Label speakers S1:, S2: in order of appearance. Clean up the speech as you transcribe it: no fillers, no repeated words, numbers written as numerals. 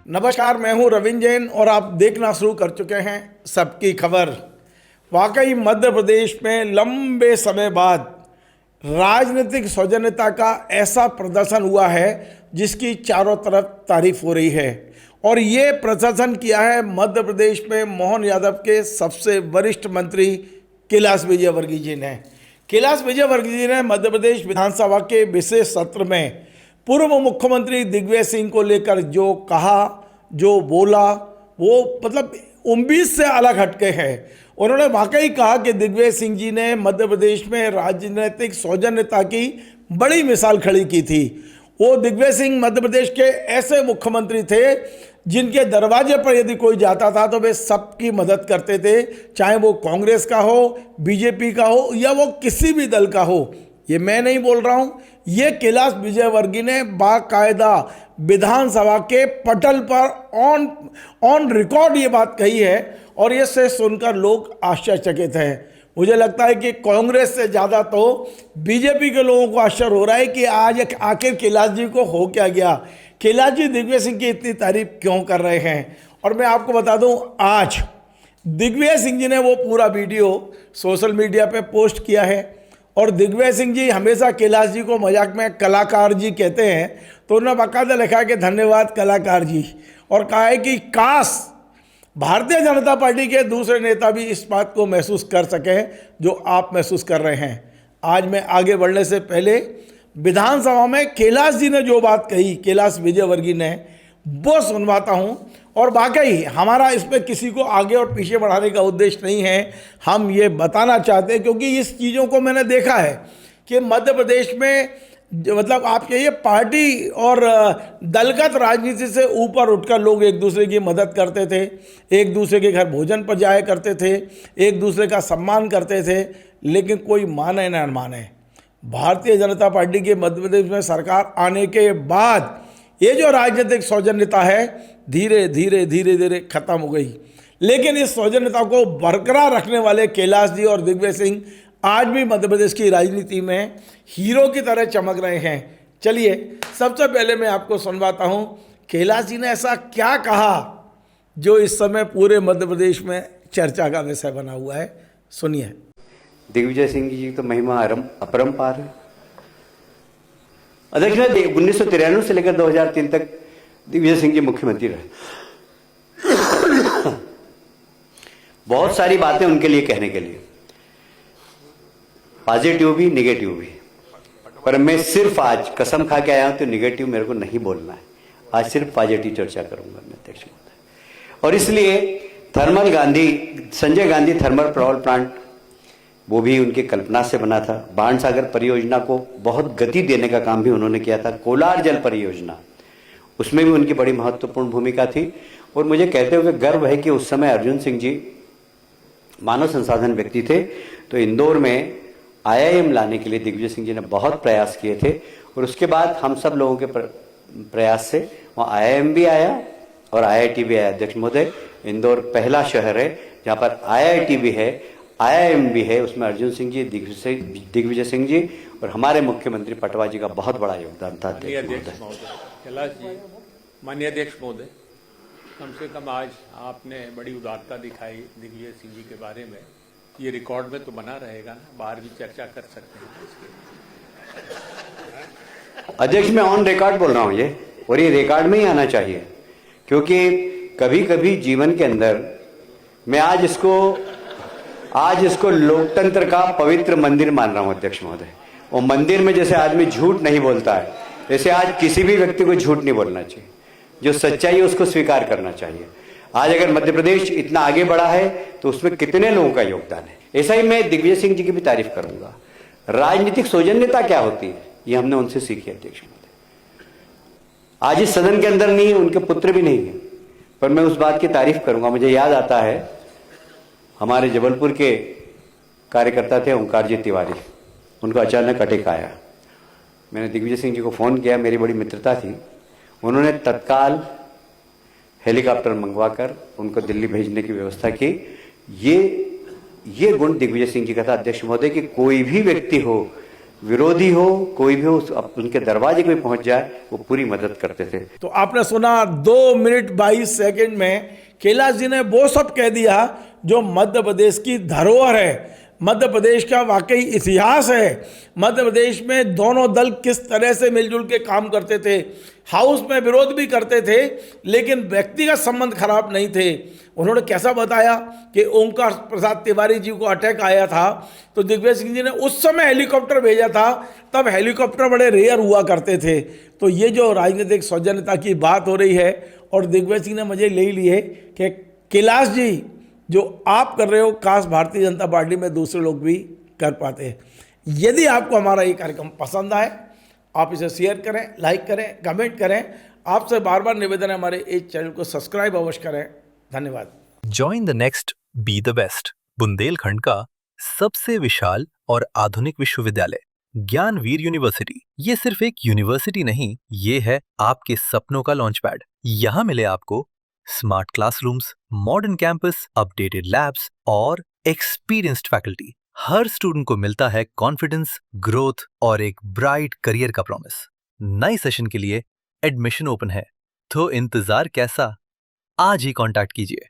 S1: नमस्कार, मैं हूं रविंद्र जैन और आप देखना शुरू कर चुके हैं सबकी खबर। वाकई मध्य प्रदेश में लंबे समय बाद राजनीतिक सौजन्यता का ऐसा प्रदर्शन हुआ है जिसकी चारों तरफ तारीफ हो रही है। और ये प्रदर्शन किया है मध्य प्रदेश में मोहन यादव के सबसे वरिष्ठ मंत्री कैलाश विजयवर्गीय जी ने। कैलाश विजयवर्गीय जी ने मध्य प्रदेश विधानसभा के विशेष सत्र में पूर्व मुख्यमंत्री दिग्विजय सिंह को लेकर जो कहा, जो बोला, वो मतलब उम्मीद से अलग हटके हैं। उन्होंने वाकई कहा कि दिग्विजय सिंह जी ने मध्य प्रदेश में राजनीतिक सौजन्यता की बड़ी मिसाल खड़ी की थी। वो दिग्विजय सिंह मध्य प्रदेश के ऐसे मुख्यमंत्री थे जिनके दरवाजे पर यदि कोई जाता था तो वे सबकी मदद करते थे, चाहे वो कांग्रेस का हो, बीजेपी का हो या वो किसी भी दल का हो। ये मैं नहीं बोल रहा हूँ, ये कैलाश विजयवर्गीय ने बाकायदा विधानसभा के पटल पर ऑन रिकॉर्ड ये बात कही है और ये से सुनकर लोग आश्चर्यचकित हैं। मुझे लगता है कि कांग्रेस से ज़्यादा तो बीजेपी के लोगों को आश्चर्य हो रहा है कि आज आखिर कैलाश जी को हो क्या गया, कैलाश जी दिग्विजय सिंह की इतनी तारीफ क्यों कर रहे हैं। और मैं आपको बता दूं, आज दिग्विजय सिंह जी ने वो पूरा वीडियो सोशल मीडिया पे पोस्ट किया है। और दिग्विजय सिंह जी हमेशा कैलाश जी को मजाक में कलाकार जी कहते हैं, तो उन्होंने बाकायदा लिखा है कि धन्यवाद कलाकार जी, और कहा है कि काश भारतीय जनता पार्टी के दूसरे नेता भी इस बात को महसूस कर सकें जो आप महसूस कर रहे हैं। आज मैं आगे बढ़ने से पहले विधानसभा में कैलाश जी ने जो बात कही, कैलाश विजयवर्गीय ने, वो सुनवाता हूं। और वाकई हमारा इस पर किसी को आगे और पीछे बढ़ाने का उद्देश्य नहीं है, हम ये बताना चाहते हैं क्योंकि इस चीज़ों को मैंने देखा है कि मध्य प्रदेश में मतलब आपके ये पार्टी और दलगत राजनीति से ऊपर उठकर लोग एक दूसरे की मदद करते थे, एक दूसरे के घर भोजन पर जाया करते थे, एक दूसरे का सम्मान करते थे, लेकिन कोई माने न माने, भारतीय जनता पार्टी के मध्य प्रदेश में सरकार आने के बाद ये जो राजनीतिक सौजन्यता है धीरे धीरे खत्म हो गई। लेकिन इस सौजन्यता को बरकरार रखने वाले कैलाश जी और दिग्विजय सिंह आज भी मध्य प्रदेश की राजनीति में हीरो की तरह चमक रहे हैं। चलिए सबसे पहले मैं आपको सुनवाता हूं कैलाश जी ने ऐसा क्या कहा जो इस समय पूरे मध्य प्रदेश में चर्चा का विषय बना हुआ है। सुनिए।
S2: दिग्विजय सिंह जी तो महिमा अपरंपार है। अध्यक्ष, 1993 से लेकर 2003 तक दिग्विजय सिंह जी मुख्यमंत्री रहे। बहुत सारी बातें उनके लिए कहने के लिए, पॉजिटिव भी निगेटिव भी, पर मैं सिर्फ आज कसम खा के आया हूं तो निगेटिव मेरे को नहीं बोलना है। आज सिर्फ पॉजिटिव चर्चा करूंगा मैं, अध्यक्ष महोदय। और इसलिए Sanjay Gandhi thermal power plant, वो भी उनकी कल्पना से बना था। बाणसागर परियोजना को बहुत गति देने का काम भी उन्होंने किया था। कोलार जल परियोजना, उसमें भी उनकी बड़ी महत्वपूर्ण भूमिका थी। और मुझे कहते हुए गर्व है कि उस समय अर्जुन सिंह जी मानव संसाधन व्यक्ति थे, तो इंदौर में IIM लाने के लिए दिग्विजय सिंह जी ने बहुत प्रयास किए थे। और उसके बाद हम सब लोगों के प्रयास से वहाँ IIM भी आया और IIT भी आया। अध्यक्ष महोदय, इंदौर पहला शहर है जहाँ पर IIT भी है, IIM भी है। उसमें अर्जुन सिंह जी, दिग्विजय सिंह जी और हमारे मुख्यमंत्री पटवा जी का बहुत बड़ा योगदान था।
S3: कैलाश जी, माननीय अध्यक्ष महोदय, कम से कम आज आपने बड़ी उदारता दिखाई दिग्विजय सिंह जी के बारे में। ये रिकॉर्ड में तो बना रहेगा ना, बाहर भी चर्चा कर सकते हैं इसके।
S2: अध्यक्ष, मैं ऑन रिकॉर्ड बोल रहा हूं ये, और ये रिकॉर्ड में ही आना चाहिए, क्योंकि कभी कभी जीवन के अंदर मैं आज इसको लोकतंत्र का पवित्र मंदिर मान रहा हूं। अध्यक्ष महोदय, वो मंदिर में जैसे आदमी झूठ नहीं बोलता है, जैसे आज किसी भी व्यक्ति को झूठ नहीं बोलना चाहिए। जो सच्चाई है उसको स्वीकार करना चाहिए। आज अगर मध्य प्रदेश इतना आगे बढ़ा है तो उसमें कितने लोगों का योगदान है। ऐसा ही मैं दिग्विजय सिंह जी की भी तारीफ करूंगा। राजनीतिक सौजन्यता क्या होती है ये हमने उनसे सीखी। अध्यक्ष महोदय, आज इस सदन के अंदर नहीं है, उनके पुत्र भी नहीं है, पर मैं उस बात की तारीफ करूंगा। मुझे याद आता है, हमारे जबलपुर के कार्यकर्ता थे ओंकार जी तिवारी, उनको अचानक अटैक आया। मैंने दिग्विजय सिंह जी को फोन किया, मेरी बड़ी मित्रता थी। उन्होंने तत्काल हेलीकॉप्टर मंगवाकर उनको दिल्ली भेजने की व्यवस्था की। ये गुण दिग्विजय सिंह जी का था। अध्यक्ष महोदय, कि कोई भी व्यक्ति हो विरोधी हो कोई भी हो उनके दरवाजे पे पहुंच जाए वो पूरी मदद करते थे।
S1: तो आपने सुना 2 मिनट 22 सेकंड में कैलाश जी ने वो सब कह दिया जो मध्य प्रदेश की धरोहर है, मध्य प्रदेश का वाकई इतिहास है। मध्य प्रदेश में दोनों दल किस तरह से मिलजुल के काम करते थे, हाउस में विरोध भी करते थे लेकिन व्यक्तिगत संबंध खराब नहीं थे। उन्होंने कैसा बताया कि ओंकार प्रसाद तिवारी जी को अटैक आया था तो दिग्विजय सिंह जी ने उस समय हेलीकॉप्टर भेजा था, तब हेलीकॉप्टर बड़े रेयर हुआ करते थे। तो ये जो राजनीतिक सौजन्यता की बात हो रही है और दिग्विजय सिंह ने मुझे ले ली है कि कैलाश जी जो आप कर रहे हो काश भारतीय जनता पार्टी में दूसरे लोग भी कर पाते हैं। यदि आपको हमारा ये कार्यक्रम पसंद आए आप इसे शेयर करें, लाइक करें, कमेंट करें। आपसे बार बार निवेदन है हमारे इस चैनल को सब्सक्राइब अवश्य करें। धन्यवाद।
S4: Join the next be the best, Bundelkhand का सबसे विशाल और आधुनिक विश्वविद्यालय ज्ञानवीर यूनिवर्सिटी। ये सिर्फ एक यूनिवर्सिटी नहीं, ये है आपके सपनों का लॉन्च पैड। यहाँ मिले आपको smart classrooms, modern campus, updated labs और एक्सपीरियंस्ड फैकल्टी। हर स्टूडेंट को मिलता है कॉन्फिडेंस, ग्रोथ और एक ब्राइट करियर का प्रॉमिस। नए सेशन के लिए एडमिशन ओपन है, तो इंतजार कैसा? आज ही कांटेक्ट कीजिए।